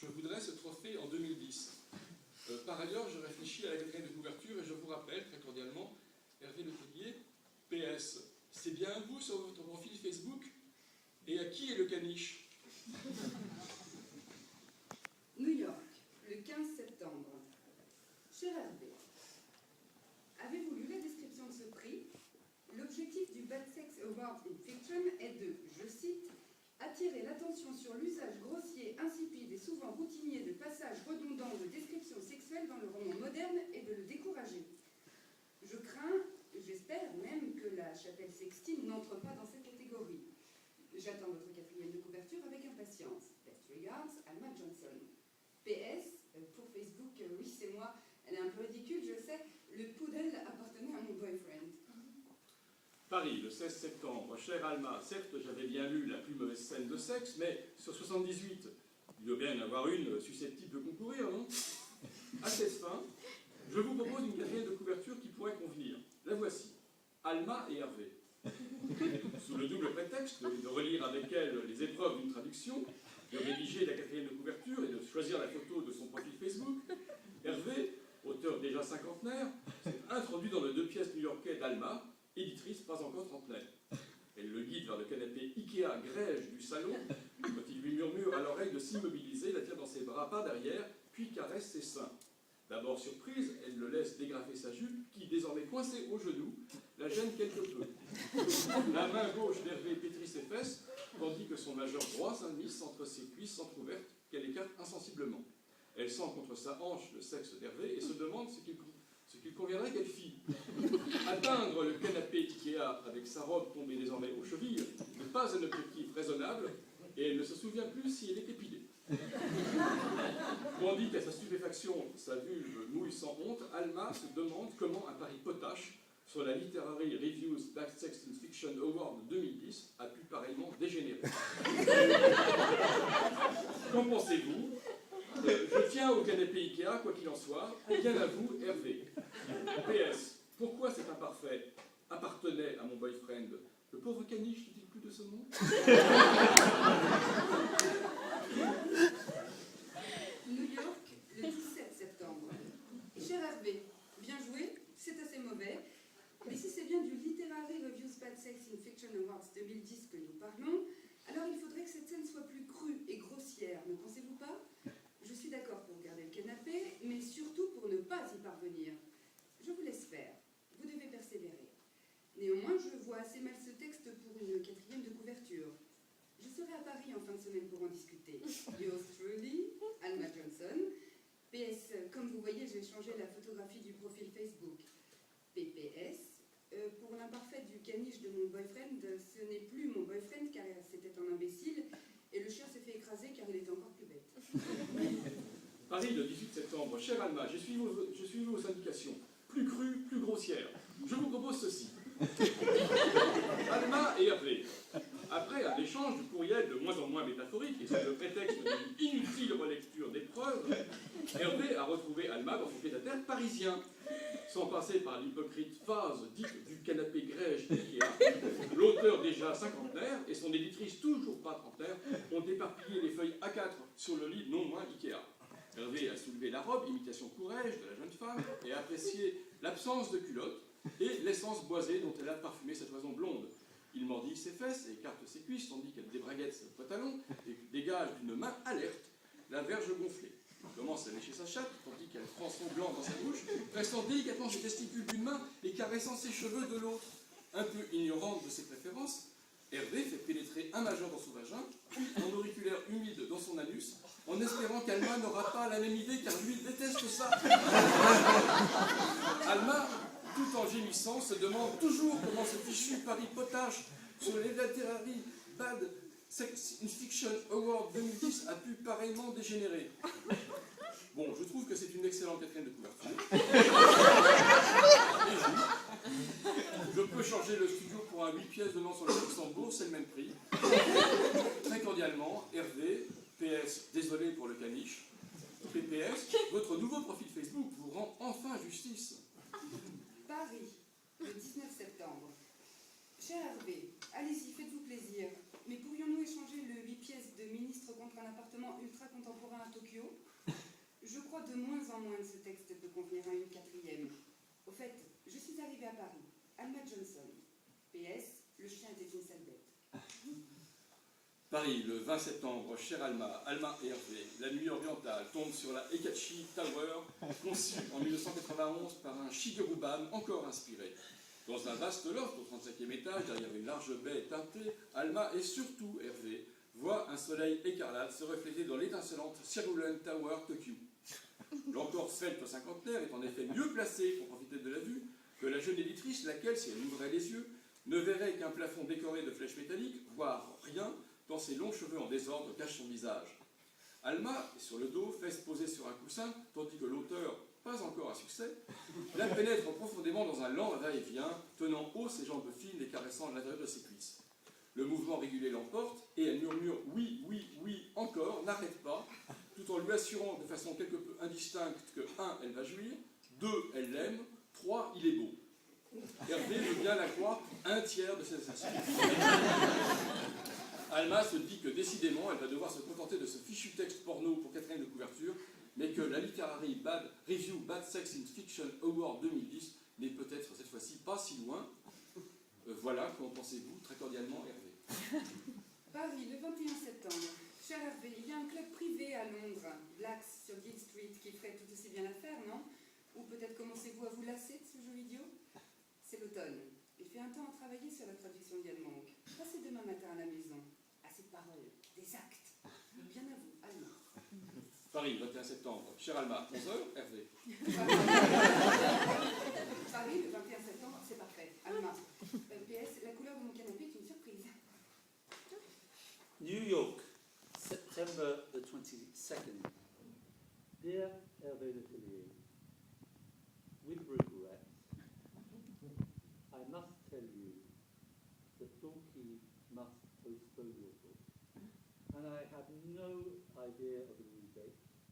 Je voudrais ce trophée en 2010. Par ailleurs, je réfléchis à la quatrième de couverture et je vous rappelle très cordialement, Hervé Letellier, PS, c'est bien vous sur votre profil Facebook? Et à qui est le caniche? New York, le 15 septembre. Cher Hervé, avez-vous lu la description de ce prix? L'objectif du Bad Sex Award in Fiction est de, je cite, attirer l'attention sur l'usage grossier, insipide et souvent routinier de passages redondants de descriptions sexuelles dans le roman moderne et de le décourager. Je crains, j'espère même que la chapelle Sextine n'entre pas dans cette catégorie. J'attends votre quatrième de couverture avec impatience. Best regards, Alma Johnson. PS, pour Facebook, oui c'est moi, elle est un peu ridicule, je sais, le poodle appartenait à mon boyfriend. Paris, le 16 septembre. Chère Alma, certes, j'avais bien lu la plus mauvaise scène de sexe, mais sur 78, il doit bien y en avoir une susceptible de concourir, non? À cette fin, je vous propose une quatrième de couverture qui pourrait convenir. La voici. Alma et Hervé. Sous le double prétexte de relire avec elle les épreuves d'une traduction, de rédiger la quatrième de couverture et de choisir la photo de son profil Facebook, Hervé, auteur déjà cinquantenaire, s'est introduit dans le 2 pièces new-yorkais d'Alma, éditrice pas encore trentenaire. Elle le guide vers le canapé Ikea grège du salon, quand il lui murmure à l'oreille de s'immobiliser, la tire dans ses bras par derrière, puis caresse ses seins. D'abord surprise, elle le laisse dégrafer sa jupe, qui, désormais coincée au genou, la gêne quelque peu. La main gauche d'Hervé pétrit ses fesses, tandis que son majeur droit s'immisce entre ses cuisses entrouvertes, qu'elle écarte insensiblement. Elle sent contre sa hanche le sexe d'Hervé et se demande ce qu'il conviendrait qu'elle fît. Atteindre le canapé Ikea avec sa robe tombée désormais aux chevilles n'est pas un objectif raisonnable et elle ne se souvient plus si elle est épilée. Tandis qu'à sa stupéfaction, sa vulve mouille sans honte, Alma se demande comment un pari potache sur la Literary Review's Bad Sex and Fiction Award 2010 a pu pareillement dégénérer. Qu'en pensez-vous? Je tiens au canapé Ikea, quoi qu'il en soit. Bien à vous, Hervé. PS. Pourquoi cet imparfait appartenait à mon boyfriend? Le pauvre caniche ne dit plus de ce nom? New York, le 17 septembre. Cher Hervé, bien joué, c'est assez mauvais. Mais si c'est bien du Literary Reviews Bad Sex in Fiction Awards 2010 que nous parlons, alors il faudrait que cette scène soit plus crue et grossière, ne pensez-vous pas? Je suis d'accord pour garder le canapé, mais surtout pour ne pas y parvenir. Je vous laisse faire. Vous devez persévérer. Néanmoins, je vois assez mal ce texte pour une quatrième de couverture. Je serai à Paris en fin de semaine pour en discuter. Yours truly, Alma Johnson. PS, comme vous voyez, j'ai changé la photographie du profil Facebook. PPS, pour l'imparfait du caniche de mon boyfriend, ce n'est plus mon boyfriend car c'était un imbécile et le chien s'est fait écraser car il était encore plus bête. Paris, le 18 septembre. Chère Alma, je suis vos indications. Plus crues, plus grossières. Je vous propose ceci. Alma et Hervé. Après un échange de courriel de moins en moins métaphorique et sous le prétexte d'une inutile relecture d'épreuves, Hervé a retrouvé Alma dans son pied-à-terre parisien. Sans passer par l'hypocrite phase dite du canapé grège d'Ikea, l'auteur déjà cinquantenaire et son éditrice toujours pas trentenaire ont éparpillé les feuilles A4 sur le lit non moins Ikea. Hervé a soulevé la robe, imitation courage de la jeune femme, et a apprécié l'absence de culotte et l'essence boisée dont elle a parfumé sa toison blonde. Il mordit ses fesses et écarte ses cuisses, tandis qu'elle débraguette ses pantalons et dégage d'une main alerte la verge gonflée. Il commence à lécher sa chatte, tandis qu'elle prend son gland dans sa bouche, pressant délicatement ses testicules d'une main et caressant ses cheveux de l'autre. Un peu ignorante de ses préférences, Hervé fait pénétrer un majeur dans son vagin, puis un auriculaire humide dans son anus, en espérant qu'Alma n'aura pas la même idée car lui déteste ça. Alma, tout en gémissant, se demande toujours comment ce fichu pari potache sur les Literary Bad Sex in Fiction Award 2010 a pu pareillement dégénérer. Bon, je trouve que c'est une excellente quatrième de couverture. Et je peux changer le studio pour un 8 pièces donnant sur le Luxembourg, c'est le même prix. Très cordialement, Hervé, PS, désolé pour le caniche. PPS, votre nouveau profil Facebook vous rend enfin justice. Paris, le 19 septembre. Cher Hervé, allez-y, faites-vous plaisir. Mais pourrions-nous échanger le 8 pièces de ministre contre un appartement ultra contemporain à Tokyo. Je crois de moins en moins que ce texte peut convenir à une quatrième. Au fait, je suis arrivée à Paris. Alma Johnson. PS, le chien était une sale bête. Paris, le 20 septembre, cher Alma, Alma et Hervé, la nuit orientale tombe sur la Ekachi Tower, conçue en 1991 par un Shigeru Ban encore inspiré. Dans un vaste loft au 35e étage, derrière une large baie teintée, Alma et surtout Hervé voient un soleil écarlate se refléter dans l'étincelante Circulant Tower Tokyo. L'encore svelte cinquantenaire est en effet mieux placée pour profiter de la vue que la jeune éditrice, laquelle, si elle ouvrait les yeux, ne verrait qu'un plafond décoré de flèches métalliques, voire rien, tant ses longs cheveux en désordre cachent son visage. Alma est sur le dos, fesses posées sur un coussin, tandis que l'auteur, pas encore à succès, la pénètre profondément dans un lent va-et-vient, tenant haut ses jambes fines et caressant l'intérieur de ses cuisses. Le mouvement régulier l'emporte, et elle murmure « oui, oui, oui, encore », n'arrête pas, tout en lui assurant de façon quelque peu indistincte que 1. Elle va jouir, 2. Elle l'aime, 3. Il est beau. Hervé veut bien la croire un tiers de ses assertions. Alma se dit que décidément, elle va devoir se contenter de ce fichu texte porno pour quatrième de couverture, mais que la Literary Review Bad Sex in Fiction Award 2010 n'est peut-être cette fois-ci pas si loin. Voilà, qu'en pensez-vous très cordialement, Hervé? Paris, le 21 septembre. Cher Hervé, il y a un club privé à Londres, Blacks sur Guild Street, qui ferait tout aussi bien l'affaire, non? Ou peut-être commencez-vous à vous lasser de ce jeu idiot? C'est l'automne. Il fait un temps à travailler sur la traduction d'Yann Monk. Passez demain matin à la maison. Assez de paroles, des actes. Bien à vous, Alma. Paris, 21 septembre. Cher Alma, 11h, Hervé. Paris, le 21 septembre, c'est parfait. Alma. PS, la couleur de mon canapé est une surprise. New York, September the 22nd. Dear Hervé Le Tellier, with regret, I must tell you that Donkey must postpone your book, and I have no idea of a new date.